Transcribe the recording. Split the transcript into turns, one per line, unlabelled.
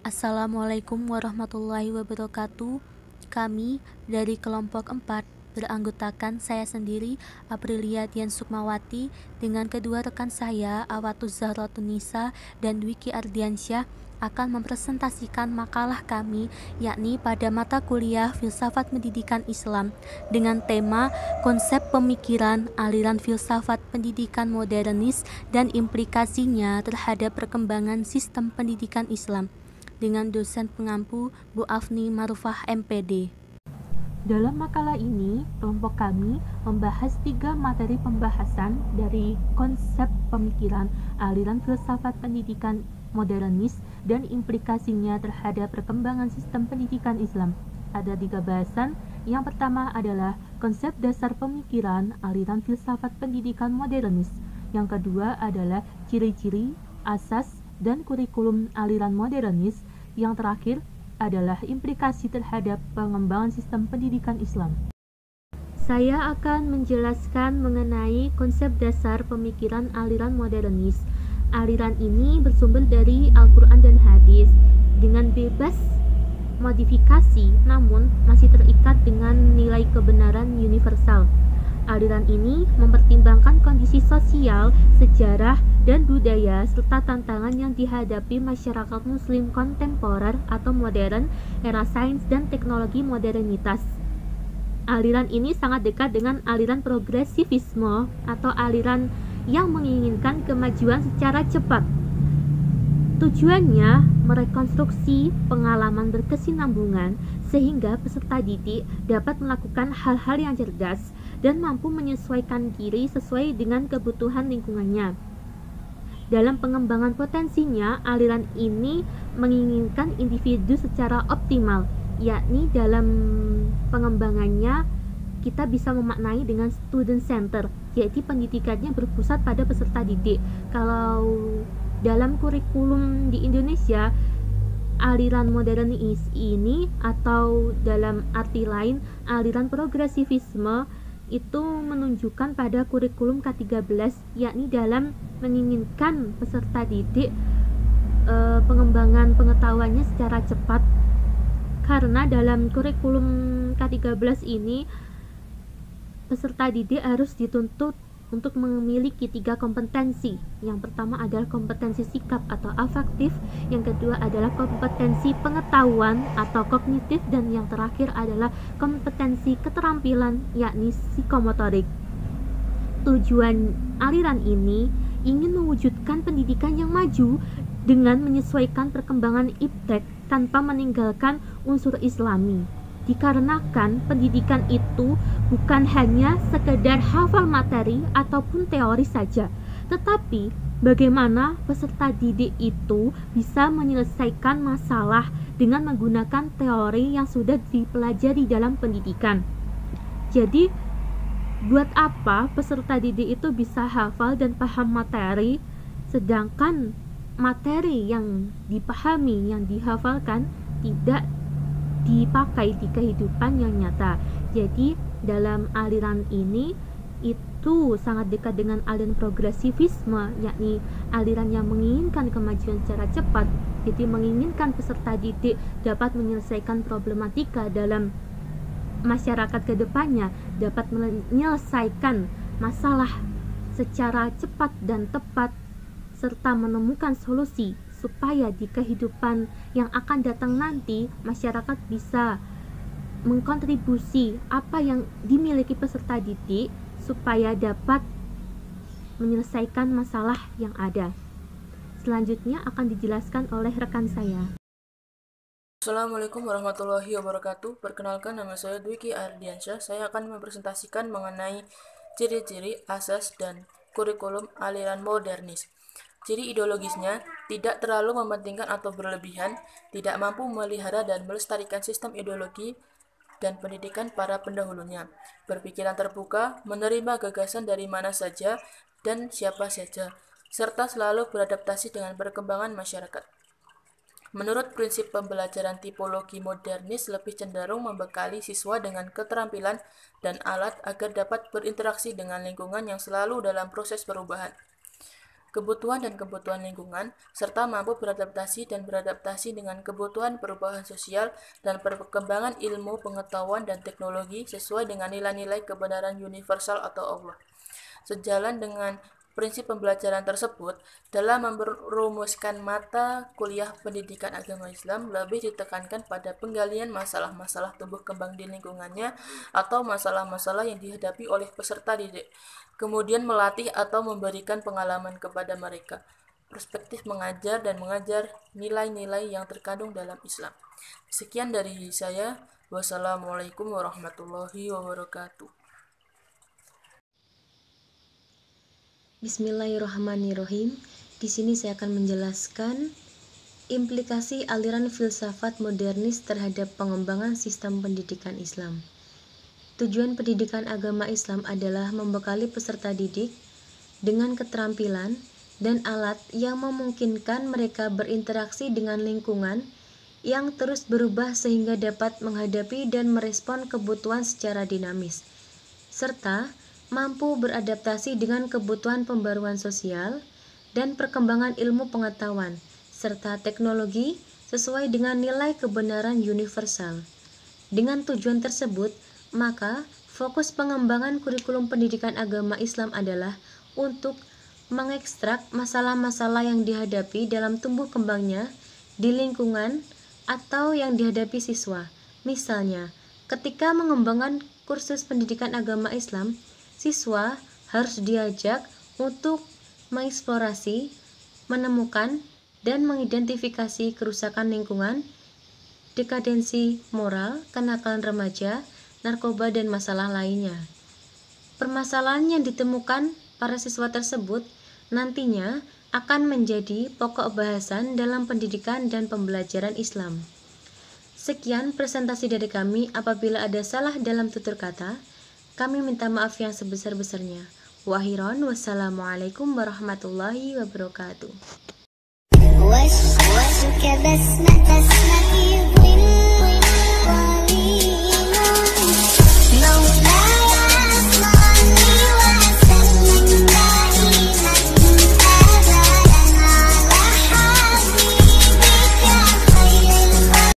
Assalamualaikum warahmatullahi wabarakatuh. Kami dari kelompok 4 beranggotakan saya sendiri, Aprilia Dian Sukmawati, dengan kedua rekan saya, Awatus Zahrotunisa dan Dwiki Ardiansyah, akan mempresentasikan makalah kami, yakni pada mata kuliah Filsafat Pendidikan Islam, dengan tema konsep pemikiran aliran filsafat pendidikan modernis dan implikasinya terhadap perkembangan sistem pendidikan Islam, dengan dosen pengampu Bu Afni Marufah MPD. Dalam makalah ini, kelompok kami membahas 3 materi pembahasan dari konsep pemikiran aliran filsafat pendidikan modernis dan implikasinya terhadap perkembangan sistem pendidikan Islam. Ada 3 bahasan. Yang pertama adalah konsep dasar pemikiran aliran filsafat pendidikan modernis. Yang kedua adalah ciri-ciri, asas, dan kurikulum aliran modernis. Yang terakhir adalah implikasi terhadap pengembangan sistem pendidikan Islam. Saya akan menjelaskan mengenai konsep dasar pemikiran aliran modernis. Aliran ini bersumber dari Al-Quran dan Hadis dengan bebas modifikasi, namun masih terikat dengan nilai kebenaran universal. Aliran ini mempertimbangkan kondisi sosial, sejarah, dan budaya serta tantangan yang dihadapi masyarakat muslim kontemporer atau modern, era sains dan teknologi modernitas. Aliran ini sangat dekat dengan aliran progresivisme atau aliran yang menginginkan kemajuan secara cepat. Tujuannya merekonstruksi pengalaman berkesinambungan sehingga peserta didik dapat melakukan hal-hal yang cerdas dan mampu menyesuaikan diri sesuai dengan kebutuhan lingkungannya. Dalam pengembangan potensinya, aliran ini menginginkan individu secara optimal, yakni dalam pengembangannya kita bisa memaknai dengan student center, yaitu pendidikannya berpusat pada peserta didik. Kalau dalam kurikulum di Indonesia, aliran modernis ini atau dalam arti lain aliran progresivisme itu menunjukkan pada kurikulum K13, yakni dalam menginginkan peserta didik pengembangan pengetahuannya secara cepat, karena dalam kurikulum K13 ini peserta didik harus dituntut untuk memiliki 3 kompetensi. Yang pertama adalah kompetensi sikap atau afektif, yang kedua adalah kompetensi pengetahuan atau kognitif, dan yang terakhir adalah kompetensi keterampilan yakni psikomotorik. Tujuan aliran ini ingin mewujudkan pendidikan yang maju dengan menyesuaikan perkembangan iptek tanpa meninggalkan unsur islami. Dikarenakan pendidikan itu bukan hanya sekedar hafal materi ataupun teori saja, tetapi bagaimana peserta didik itu bisa menyelesaikan masalah dengan menggunakan teori yang sudah dipelajari dalam pendidikan. Jadi, buat apa peserta didik itu bisa hafal dan paham materi, sedangkan materi yang dipahami, yang dihafalkan tidak dipakai di kehidupan yang nyata. Jadi dalam aliran ini itu sangat dekat dengan aliran progresivisme, yakni aliran yang menginginkan kemajuan secara cepat. Jadi menginginkan peserta didik dapat menyelesaikan problematika dalam masyarakat kedepannya, dapat menyelesaikan masalah secara cepat dan tepat, serta menemukan solusi supaya di kehidupan yang akan datang nanti masyarakat bisa mengkontribusi apa yang dimiliki peserta didik supaya dapat menyelesaikan masalah yang ada. Selanjutnya akan dijelaskan oleh rekan saya.
Assalamualaikum warahmatullahi wabarakatuh. Perkenalkan, nama saya Dwiki Ardiansyah. Saya akan mempresentasikan mengenai ciri-ciri, asas, dan kurikulum aliran modernis. Ciri ideologisnya tidak terlalu mementingkan atau berlebihan, tidak mampu memelihara dan melestarikan sistem ideologi dan pendidikan para pendahulunya, berpikiran terbuka, menerima gagasan dari mana saja dan siapa saja, serta selalu beradaptasi dengan perkembangan masyarakat. Menurut prinsip pembelajaran tipologi modernis lebih cenderung membekali siswa dengan keterampilan dan alat agar dapat berinteraksi dengan lingkungan yang selalu dalam proses perubahan. kebutuhan dan kebutuhan lingkungan, serta mampu beradaptasi dengan kebutuhan perubahan sosial dan perkembangan ilmu, pengetahuan, dan teknologi sesuai dengan nilai-nilai kebenaran universal atau Allah. Sejalan dengan prinsip pembelajaran tersebut, dalam merumuskan mata kuliah pendidikan agama Islam lebih ditekankan pada penggalian masalah-masalah tumbuh kembang di lingkungannya atau masalah-masalah yang dihadapi oleh peserta didik, kemudian melatih atau memberikan pengalaman kepada mereka, perspektif mengajar dan mengajar nilai-nilai yang terkandung dalam Islam. Sekian dari saya. Wassalamualaikum warahmatullahi wabarakatuh.
Bismillahirrahmanirrahim. Di sini saya akan menjelaskan implikasi aliran filsafat modernis terhadap pengembangan sistem pendidikan Islam. Tujuan pendidikan agama Islam adalah membekali peserta didik dengan keterampilan dan alat yang memungkinkan mereka berinteraksi dengan lingkungan yang terus berubah sehingga dapat menghadapi dan merespon kebutuhan secara dinamis, serta mampu beradaptasi dengan kebutuhan pembaruan sosial dan perkembangan ilmu pengetahuan serta teknologi sesuai dengan nilai kebenaran universal. Dengan tujuan tersebut, maka fokus pengembangan kurikulum pendidikan agama Islam adalah untuk mengekstrak masalah-masalah yang dihadapi dalam tumbuh kembangnya di lingkungan atau yang dihadapi siswa. Misalnya, ketika mengembangkan kursus pendidikan agama Islam, siswa harus diajak untuk mengeksplorasi, menemukan, dan mengidentifikasi kerusakan lingkungan, dekadensi moral, kenakalan remaja, narkoba, dan masalah lainnya. Permasalahan yang ditemukan para siswa tersebut nantinya akan menjadi pokok bahasan dalam pendidikan dan pembelajaran Islam. Sekian presentasi dari kami. Apabila ada salah dalam tutur kata, kami minta maaf yang sebesar-besarnya. Wassalamualaikum warahmatullahi wabarakatuh.